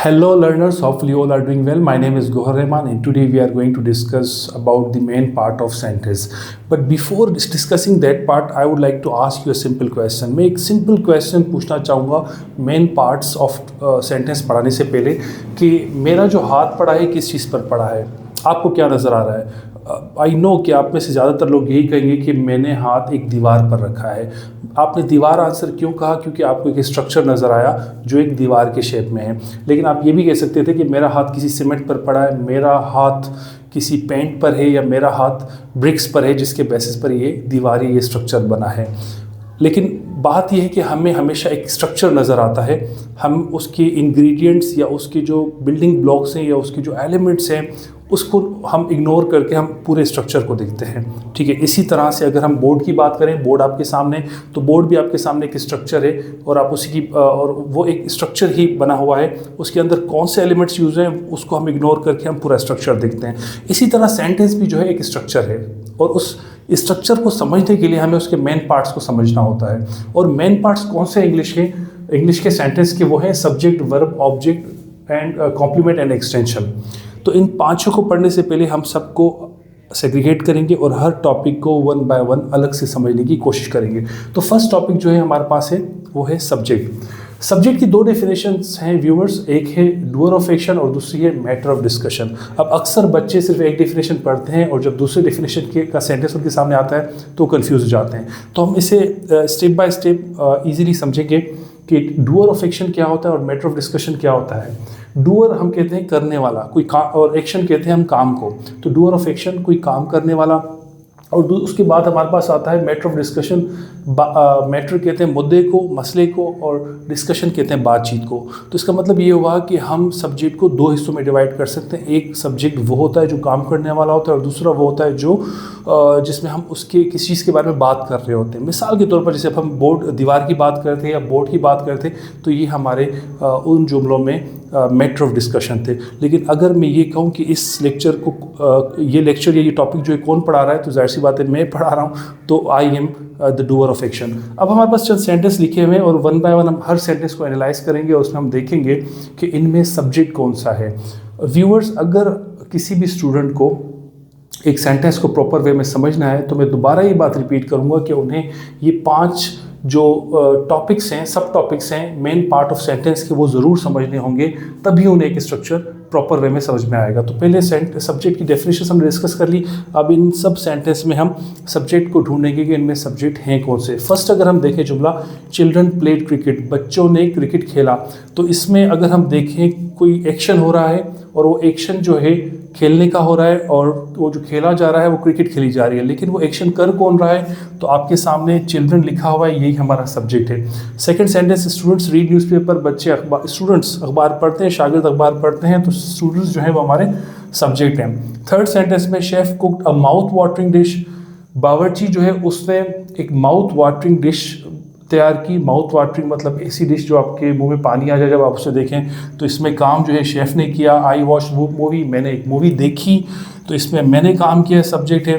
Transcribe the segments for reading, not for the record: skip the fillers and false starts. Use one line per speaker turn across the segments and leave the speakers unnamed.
Hello learners, hopefully you all are doing well. My name is Gohar Rehman and today we are going to discuss about the main part of sentence. But before discussing that part, I would like to ask you a simple question. मैं एक simple question पूछना चाहूँगा main parts of sentence पढ़ाने से पहले कि मेरा जो हाथ पड़ा है किस चीज़ पर पड़ा है, आपको क्या नज़र आ रहा है? आई नो कि आप में से ज़्यादातर लोग यही कहेंगे कि मैंने हाथ एक दीवार पर रखा है। आपने दीवार आंसर क्यों कहा? क्योंकि आपको एक स्ट्रक्चर नज़र आया जो एक दीवार के शेप में है। लेकिन आप ये भी कह सकते थे कि मेरा हाथ किसी सीमेंट पर पड़ा है, मेरा हाथ किसी पेंट पर है, या मेरा हाथ ब्रिक्स पर है जिसके बेसिस पर ये दीवार, ये स्ट्रक्चर बना है। लेकिन बात यह है कि हमें हमेशा एक स्ट्रक्चर नज़र आता है, हम उसके इंग्रेडिएंट्स या उसके जो बिल्डिंग ब्लॉक्स हैं या उसके जो एलिमेंट्स हैं उसको हम इग्नोर करके हम पूरे स्ट्रक्चर को देखते हैं। ठीक है, इसी तरह से अगर हम बोर्ड की बात करें, बोर्ड आपके सामने, तो बोर्ड भी आपके सामने एक स्ट्रक्चर है और आप उसी की और वो एक स्ट्रक्चर ही बना हुआ है, उसके अंदर कौन से एलिमेंट्स यूज़ हैं उसको हम इग्नोर करके हम पूरा स्ट्रक्चर देखते हैं। इसी तरह सेंटेंस भी जो है एक स्ट्रक्चर है और उस स्ट्रक्चर को समझने के लिए हमें उसके मेन पार्ट्स को समझना होता है। और मेन पार्ट्स कौन से इंग्लिश के सेंटेंस के? वो हैं subject, verb, object and complement and extension. तो इन पांचों को पढ़ने से पहले हम सबको सेग्रीगेट करेंगे और हर टॉपिक को वन बाय वन अलग से समझने की कोशिश करेंगे। तो फर्स्ट टॉपिक जो है हमारे पास है वो है सब्जेक्ट। सब्जेक्ट की दो डेफिनेशंस हैं व्यूअर्स, एक है डूअर ऑफ एक्शन और दूसरी है मैटर ऑफ डिस्कशन। अब अक्सर बच्चे सिर्फ एक डेफिनेशन पढ़ते हैं और जब दूसरे डेफिनेशन का सेंटेंस उनके सामने आता है तो कंफ्यूज हो जाते हैं। तो हम इसे स्टेप बाय स्टेप ईजिली समझेंगे कि डूअर ऑफ एक्शन क्या होता है और मैटर ऑफ डिस्कशन क्या होता है। डूअर हम कहते हैं करने वाला कोई काम, और एक्शन कहते हैं हम काम को। तो डूअर ऑफ एक्शन कोई काम करने वाला, और उसके बाद हमारे पास आता है मैटर ऑफ डिस्कशन। मैटर कहते हैं मुद्दे को, मसले को, और डिस्कशन कहते हैं बातचीत को। तो इसका मतलब ये हुआ कि हम सब्जेक्ट को दो हिस्सों में डिवाइड कर सकते हैं। एक सब्जेक्ट वो होता है जो काम करने वाला होता है और दूसरा वो होता है जो जिसमें हम उसके किसी चीज़ के बारे में बात कर रहे होते हैं। मिसाल के तौर पर जैसे हम बोर्ड, दीवार की बात करते हैं या बोर्ड की बात करते हैं तो ये हमारे उन जुमलों में मैटर ऑफ डिस्कशन थे। लेकिन अगर मैं ये कहूँ कि इस लेक्चर को ये लेक्चर या ये टॉपिक जो है कौन पढ़ा रहा है, तो जाहिर सी बात है मैं पढ़ा रहा हूँ, तो I am the doer of action. अब हमारे पास चंद सेंटेंस लिखे हुए हैं और वन बाय वन हम हर सेंटेंस को एनालाइज करेंगे और उसमें हम देखेंगे कि इनमें सब्जेक्ट कौन सा है। व्यूअर्स, अगर किसी भी स्टूडेंट को एक सेंटेंस को प्रॉपर वे में समझना है तो मैं दोबारा ये बात रिपीट करूँगा कि उन्हें ये 5 जो टॉपिक्स हैं, सब टॉपिक्स हैं मेन पार्ट ऑफ सेंटेंस के, वो ज़रूर समझने होंगे, तभी उन्हें एक स्ट्रक्चर प्रॉपर वे में समझ में आएगा। तो पहले सब्जेक्ट की डेफिनेशन हमने डिस्कस कर ली। अब इन सब सेंटेंस में हम सब्जेक्ट को ढूंढेंगे कि इनमें सब्जेक्ट हैं कौन से। फर्स्ट अगर हम देखें जुमला, चिल्ड्रन प्लेड क्रिकेट, बच्चों ने क्रिकेट खेला, तो इसमें अगर हम देखें कोई एक्शन हो रहा है और वो एक्शन जो है खेलने का हो रहा है और वो जो खेला जा रहा है वो क्रिकेट खेली जा रही है, लेकिन वो एक्शन कर कौन रहा है? तो आपके सामने चिल्ड्रन लिखा हुआ है, यही हमारा सब्जेक्ट है। Second sentence, students read newspaper, बच्चे स्टूडेंट्स अखबार पढ़ते हैं, शागिर्द अखबार पढ़ते हैं, तो स्टूडेंट्स जो है वो हमारे सब्जेक्ट हैं। थर्ड सेंटेंस में chef cooked a mouth watering dish, बावर्ची जो है उसने एक माउथ वाटरिंग डिश तैयार की। माउथ वाटरिंग मतलब ऐसी डिश जो आपके मुंह में पानी आ जाए जब आप उसे देखें। तो इसमें काम जो है शेफ़ ने किया। आई वॉच मूवी, मैंने एक मूवी देखी, तो इसमें मैंने काम किया, सब्जेक्ट है।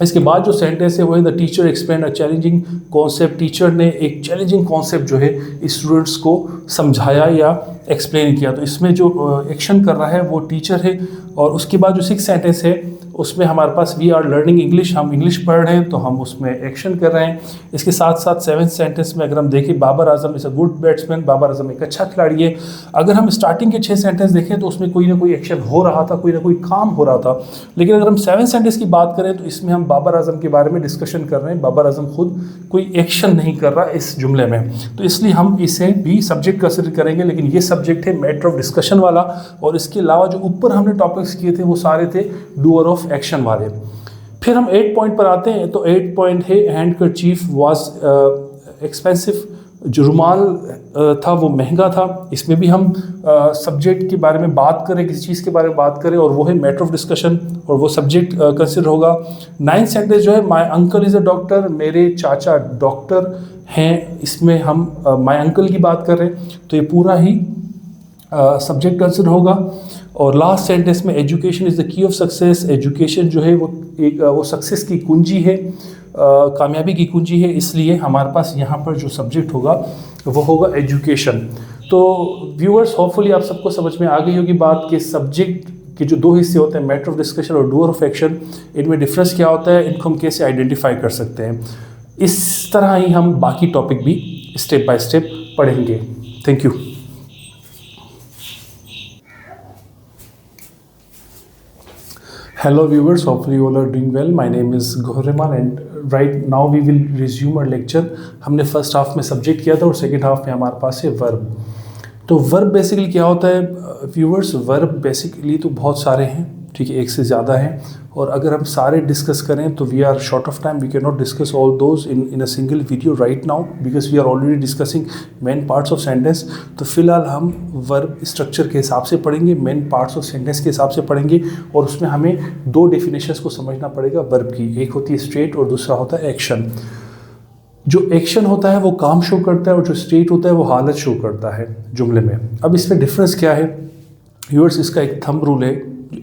इसके बाद जो सेंटेंस है वो है the teacher explain a challenging concept, teacher ने एक चैलेंजिंग कॉन्सेप्ट जो है स्टूडेंट्स को समझाया या एक्सप्लेन किया। तो इसमें जो एक्शन कर रहा है वो टीचर है। और उसके बाद जो 6 सेंटेंस है उसमें हमारे पास वी आर लर्निंग इंग्लिश, हम इंग्लिश पढ़ रहे हैं तो हम उसमें एक्शन कर रहे हैं। इसके साथ साथ 7th सेंटेंस में अगर हम देखें, Babar Azam is a good batsman, Babar Azam एक अच्छा खिलाड़ी है। अगर हम स्टार्टिंग के 6 सेंटेंस देखें तो उसमें कोई ना कोई एक्शन हो रहा था, कोई ना कोई काम हो रहा था। लेकिन अगर हम 7th सेंटेंस की बात करें तो इसमें हम बाबर आजम के बारे में डिस्कशन कर रहे हैं, बाबर आजम खुद कोई एक्शन नहीं कर रहा इस जुमले में, तो इसलिए हम इसे भी सब्जेक्ट कंसिडर करेंगे। लेकिन ये सब्जेक्ट है मैटर ऑफ डिस्कशन वाला, और इसके अलावा जो ऊपर हमने टॉपिक्स किए थे वो सारे थे डूअर ऑफ एक्शन वाले। फिर हम 8 पॉइंट पर आते हैं। तो 8 पॉइंट है हैंडकरचीफ वाज एक्सपेंसिव, जो रुमाल था वो महंगा था। इसमें भी हम सब्जेक्ट के बारे में बात करें, किसी चीज़ के बारे में बात करें, और वो है मैटर ऑफ डिस्कशन और वो सब्जेक्ट कंसिडर होगा। 9th सेंटेंस जो है my uncle is a doctor, मेरे चाचा डॉक्टर हैं, इसमें हम माय अंकल की बात कर रहे हैं तो ये पूरा ही सब्जेक्ट कंसिडर होगा। और लास्ट सेंटेंस में education is the key of success, education जो है वो सक्सेस की कुंजी है, कामयाबी की कुंजी है, इसलिए हमारे पास यहाँ पर जो सब्जेक्ट होगा वो होगा एजुकेशन। तो व्यूअर्स, होपफुली आप सबको समझ में आ गई होगी बात कि सब्जेक्ट के जो दो हिस्से होते हैं, मैटर ऑफ डिस्कशन और डूअर ऑफ एक्शन, इनमें डिफरेंस क्या होता है, इनको हम कैसे आइडेंटिफाई कर सकते हैं। इस तरह ही हम बाकी टॉपिक भी स्टेप बाय स्टेप पढ़ेंगे। Thank you. Hello viewers, hopefully you all are doing well. My name is Gohar Rehman and right now we will resume our lecture. हमने फर्स्ट हाफ में सब्जेक्ट किया था और सेकेंड हाफ में हमारे पास है verb. तो वर्ब बेसिकली क्या होता है व्यूअर्स? वर्ब बेसिकली तो बहुत सारे हैं, ठीक है, एक से ज़्यादा हैं, और अगर हम सारे डिस्कस करें तो we are short of time, we can not discuss all those in a single video right now because we are already discussing main parts of sentence. तो फिलहाल हम वर्ब स्ट्रक्चर के हिसाब से पढ़ेंगे, मेन पार्ट्स ऑफ सेंटेंस के हिसाब से पढ़ेंगे, और उसमें हमें दो डेफिनेशंस को समझना पड़ेगा वर्ब की। एक होती है स्टेट और दूसरा होता है एक्शन। जो एक्शन होता है वो काम शो करता है और जो स्टेट होता है वो हालत शो करता है जुमले में। अब इसमें डिफरेंस क्या है व्यूअर्स? इसका एक थंब रूल है,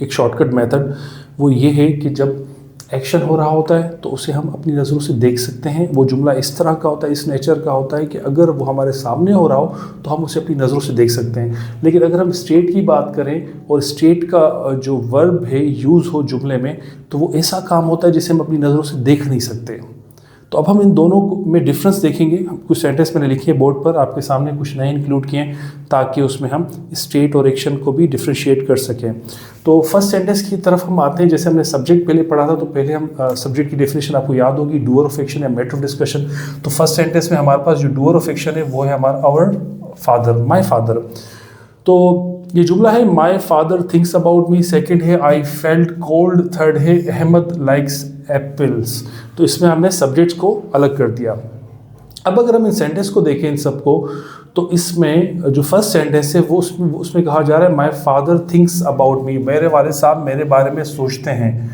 एक शॉर्टकट मेथड, वो ये है कि जब एक्शन हो रहा होता है तो उसे हम अपनी नज़रों से देख सकते हैं। वो जुमला इस तरह का होता है, इस नेचर का होता है कि अगर वो हमारे सामने हो रहा हो तो हम उसे अपनी नज़रों से देख सकते हैं। लेकिन अगर हम स्टेट की बात करें और स्टेट का जो वर्ब है यूज़ हो जुमले में, तो वो ऐसा काम होता है जिसे हम अपनी नज़रों से देख नहीं सकते। तो अब हम इन दोनों में डिफरेंस देखेंगे। कुछ सेंटेंस मैंने लिखे हैं बोर्ड पर आपके सामने, कुछ नए इंक्लूड किए हैं ताकि उसमें हम स्टेट और एक्शन को भी डिफ्रेंशिएट कर सकें। तो फर्स्ट सेंटेंस की तरफ हम आते हैं। जैसे हमने सब्जेक्ट पहले पढ़ा था, तो पहले हम सब्जेक्ट की डेफिनेशन आपको याद होगी, डूअर ऑफ एक्शन या मैटर ऑफ डिस्कशन। तो फर्स्ट सेंटेंस में हमारे पास जो डूअर ऑफ एक्शन है वो है हमारा आवर फादर, माई फादर। तो ये जुमला है my father thinks about me. Second है आई फेल्ट कोल्ड। थर्ड है अहमद लाइक्स एप्पल्स। तो इसमें हमने सब्जेक्ट्स को अलग कर दिया। अब अगर हम इन सेंटेंस को देखें इन सबको, तो इसमें जो फर्स्ट सेंटेंस है वो उसमें कहा जा रहा है my father thinks about me, मेरे वाले साहब मेरे बारे में सोचते हैं।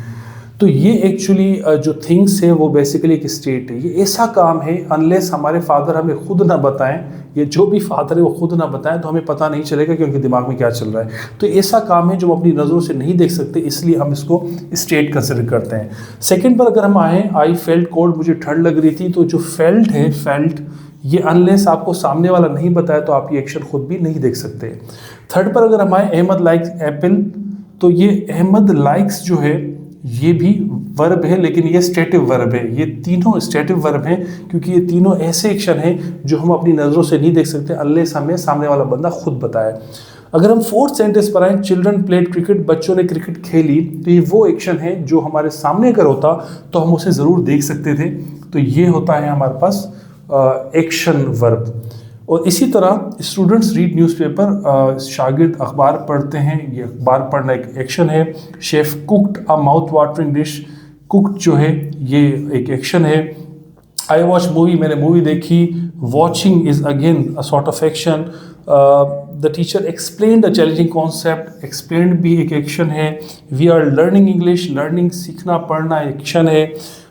तो ये एक्चुअली जो थिंग्स है वो बेसिकली एक स्टेट है। ये ऐसा काम है अनलेस हमारे फादर हमें खुद ना बताएं, ये जो भी फादर है वो खुद ना बताएं तो हमें पता नहीं चलेगा कि उनके दिमाग में क्या चल रहा है। तो ऐसा काम है जो हम अपनी नज़रों से नहीं देख सकते, इसलिए हम इसको स्टेट कंसिडर करते हैं। सेकंड पर अगर हम आए, आई फेल्ट कोल्ड, मुझे ठंड लग रही थी। तो जो फेल्ट है, फेल्ट, ये अनलेस आपको सामने वाला नहीं बताया तो आप ये एक्शन खुद भी नहीं देख सकते। थर्ड पर अगर हम आए, अहमद लाइक्स एप्पल, तो ये अहमद लाइक्स जो है ये भी वर्ब है, लेकिन ये स्टेटिव वर्ब है। ये तीनों स्टेटिव वर्ब हैं क्योंकि ये तीनों ऐसे एक्शन हैं जो हम अपनी नज़रों से नहीं देख सकते अनलेस हमें सामने वाला बंदा खुद बताए। अगर हम फोर्थ सेंटेंस पर आए, चिल्ड्रन प्लेड क्रिकेट, बच्चों ने क्रिकेट खेली, तो ये वो एक्शन है जो हमारे सामने अगर होता तो हम उसे ज़रूर देख सकते थे। तो ये होता है हमारे पास एक्शन वर्ब। और इसी तरह स्टूडेंट्स रीड न्यूज़पेपर, शागिर्द अखबार पढ़ते हैं, ये अखबार पढ़ना एक एक्शन है। Chef cooked a mouth watering dish, cooked जो है ये एक एक्शन है। आई वॉच मूवी, मैंने मूवी देखी। Watching is again a sort of action. The teacher explained a challenging concept, explained भी एक एक्शन है। We are learning English, learning सीखना पढ़ना एक्शन है।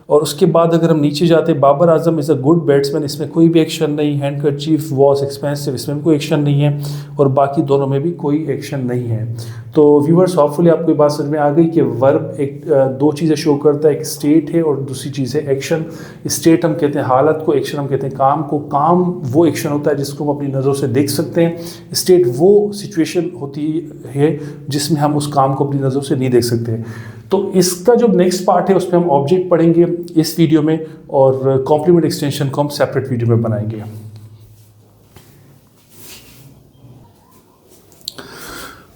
और उसके बाद अगर हम नीचे जाते, Babar Azam is a good batsman, इसमें कोई भी एक्शन नहीं। हैंडकरचीफ वॉज एक्सपेंसिव, इसमें भी कोई एक्शन नहीं है। और बाकी दोनों में भी कोई एक्शन नहीं है। तो व्यूअर्स, होपफुली आपको ये बात समझ में आ गई कि वर्ब एक दो चीज़ें शो करता है, एक स्टेट है और दूसरी चीज़ है एक्शन। स्टेट हम कहते हैं हालत को, एक्शन हम कहते हैं काम को। काम वो एक्शन होता है जिसको हम अपनी नज़रों से देख सकते हैं। स्टेट वो सिचुएशन होती है जिसमें हम उस काम को अपनी नज़रों से नहीं देख सकते। तो इसका जो नेक्स्ट पार्ट है उसमें हम ऑब्जेक्ट पढ़ेंगे इस वीडियो में, और कॉम्प्लीमेंट एक्सटेंशन को हम सेपरेट वीडियो में बनाएंगे।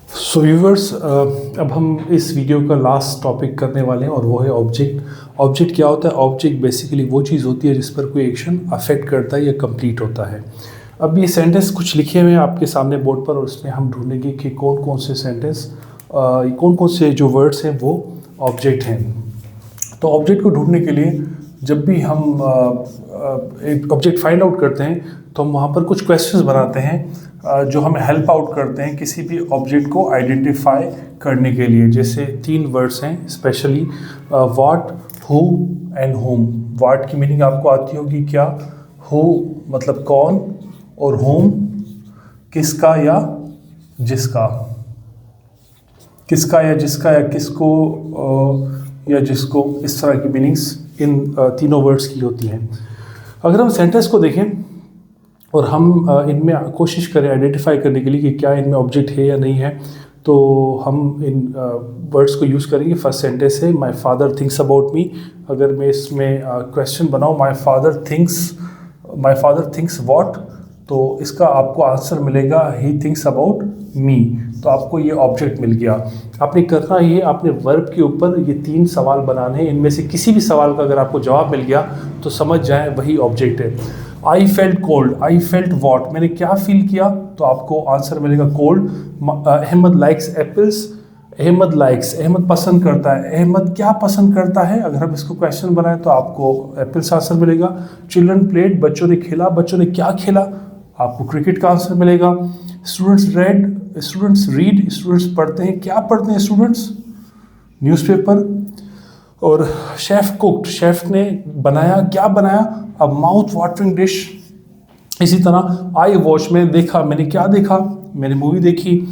सो व्यूअर्स, अब हम इस वीडियो का लास्ट टॉपिक करने वाले हैं और वो है ऑब्जेक्ट। ऑब्जेक्ट क्या होता है? ऑब्जेक्ट बेसिकली वो चीज़ होती है जिस पर कोई एक्शन अफेक्ट करता है या कंप्लीट होता है। अब ये सेंटेंस कुछ लिखे हुए हैं आपके सामने बोर्ड पर, और उसमें हम ढूंढेंगे कि कौन कौन से सेंटेंस, कौन कौन से जो वर्ड्स हैं वो ऑब्जेक्ट हैं। तो ऑब्जेक्ट को ढूंढने के लिए जब भी हम एक ऑब्जेक्ट फाइंड आउट करते हैं तो हम वहाँ पर कुछ क्वेश्चंस बनाते हैं जो हमें हेल्प आउट करते हैं किसी भी ऑब्जेक्ट को आइडेंटिफाई करने के लिए। जैसे 3 वर्ड्स हैं specially, what, who and home. What की मीनिंग आपको आती होगी क्या? हु मतलब कौन, और होम किसका या जिसका। किसका या जिसका या किसको या जिसको, इस तरह की मीनिंग्स इन तीनों वर्ड्स की होती हैं। अगर हम सेंटेंस को देखें और हम इनमें कोशिश करें आइडेंटिफाई करने के लिए कि क्या इनमें ऑब्जेक्ट है या नहीं है, तो हम इन वर्ड्स को यूज़ करेंगे। फर्स्ट सेंटेंस है my father thinks about me. अगर मैं इसमें क्वेश्चन बनाऊँ माई फादर थिंक्स वॉट, तो इसका आपको आंसर मिलेगा ही थिंक्स अबाउट मी। तो आपको ये ऑब्जेक्ट मिल गया। आपने करना ये, आपने वर्ब के ऊपर ये 3 सवाल बनाने हैं। इनमें से किसी भी सवाल का अगर आपको जवाब मिल गया तो समझ जाएं वही ऑब्जेक्ट है। I felt cold, I felt what, मैंने क्या फील किया, तो आपको आंसर मिलेगा cold. Ahmad likes apples, Ahmad likes, Ahmad पसंद करता है, अहमद क्या पसंद करता है, अगर हम इसको क्वेश्चन बनाएं तो आपको एप्पल्स आंसर मिलेगा। चिल्ड्रन प्लेड, बच्चों ने खेला, बच्चों ने क्या खेला, आपको क्रिकेट का आंसर मिलेगा। स्टूडेंट्स रीड, स्टूडेंट्स पढ़ते हैं, क्या पढ़ते हैं स्टूडेंट्स, न्यूज़पेपर। और शेफ़ कुक्ड, शेफ़ ने बनाया, क्या बनाया, अ माउथ वाटरिंग डिश। इसी तरह आई वॉच, मैंने देखा, मैंने क्या देखा, मैंने मूवी देखी।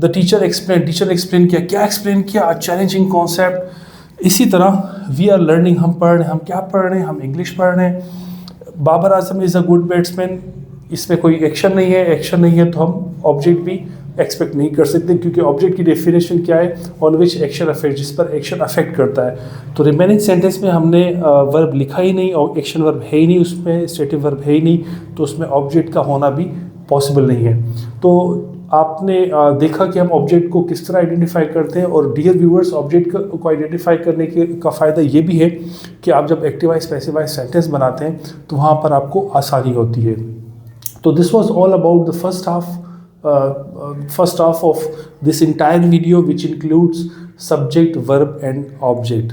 The teacher explain, teacher explain किया, क्या एक्सप्लेन किया, अ चैलेंजिंग कॉन्सेप्ट। इसी तरह वी आर लर्निंग, हम पढ़ रहे हैं, हम क्या पढ़ रहे हैं, हम इंग्लिश पढ़ रहे हैं। Babar Azam is a good batsman, इसमें कोई एक्शन नहीं है, एक्शन नहीं है तो हम ऑब्जेक्ट भी एक्सपेक्ट नहीं कर सकते, क्योंकि ऑब्जेक्ट की डेफिनेशन क्या है, ऑन विच एक्शन अफेक्ट, जिस पर एक्शन अफेक्ट करता है। तो रिमेनिंग सेंटेंस में हमने वर्ब लिखा ही नहीं और एक्शन वर्ब है ही नहीं, उसमें स्टेटिव वर्ब है ही नहीं, तो उसमें ऑब्जेक्ट का होना भी पॉसिबल नहीं है। तो आपने देखा कि हम ऑब्जेक्ट को किस तरह आइडेंटिफाई करते हैं। और डियर व्यूअर्स, ऑब्जेक्ट को आइडेंटिफाई करने का फ़ायदा ये भी है कि आप जब एक्टिवाइज पैसिवाइज सेंटेंस बनाते हैं तो वहाँ पर आपको आसानी होती है। So this was all about the first half of this entire video, which includes subject, verb, and object.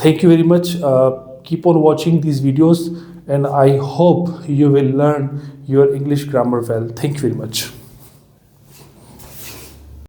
Thank you very much. Keep on watching these videos, and I hope you will learn your English grammar well. Thank you very much.